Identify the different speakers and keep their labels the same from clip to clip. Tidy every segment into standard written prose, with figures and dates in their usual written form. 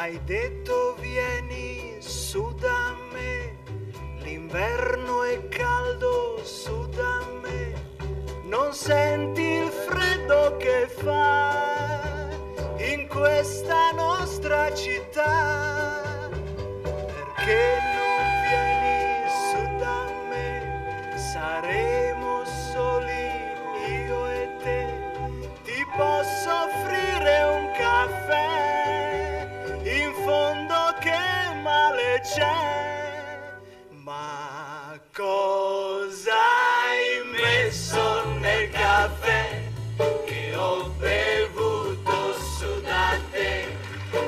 Speaker 1: Hai detto vieni su da me, l'inverno è caldo su da me, non senti il freddo che fa in questa nostra città, perché non vieni su da me, saremo soli io e te, ti posso offrire un caffè, in fondo che male c'è, ma cosa hai messo nel caffè che ho bevuto su da te?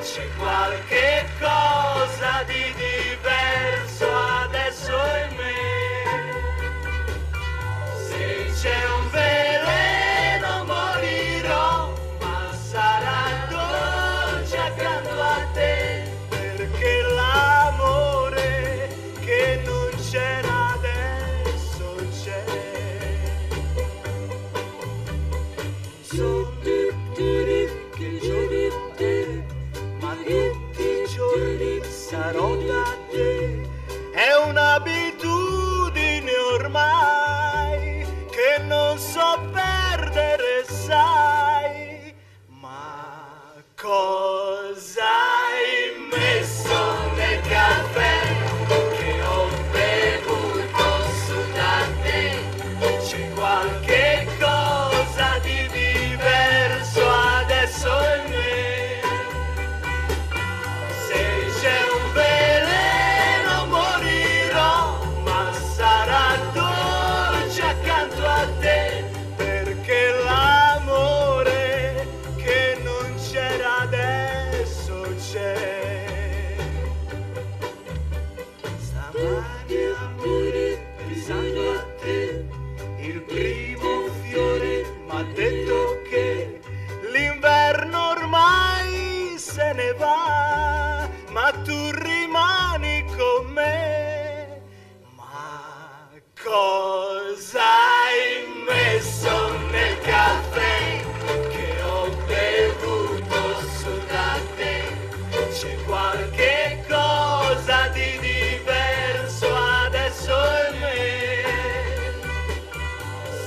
Speaker 1: C'è qualche cosa di diverso adesso in me, se c'è un veleno morirò, ma sarà dolce accanto a te, perché l'amore che non c'era adesso c'è. Non so neppure che giorno è, ma tutti i giorni sarò da te. È un'abitudine ormai che non so perdere, sai. Ma cosa hai messo nel caffè che ho bevuto su da te? C'è qualche cosa di diverso adesso in me, se c'è un veleno morirò, ma sarà dolce accanto a te, perché l'amore che non c'era adesso c'è. Stamani amore, pensando a te, il primo fiore m'ha detto che l'inverno ormai se ne va, ma tu rimani con me. Ma cosa hai messo nel caffè che ho bevuto su da te? C'è qualche cosa di diverso adesso in me,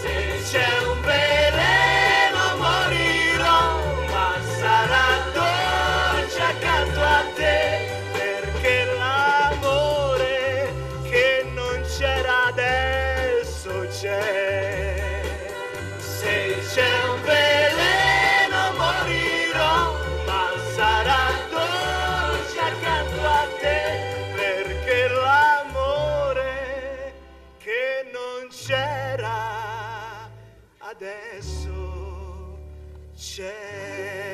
Speaker 1: se c'è un veleno morirò, ma sarà dolce accanto a te, perché l'amore che non c'era adesso c'è. Se c'è un veleno morirò, ma sarà dolce accanto a te, perché l'amore che non c'era adesso c'è.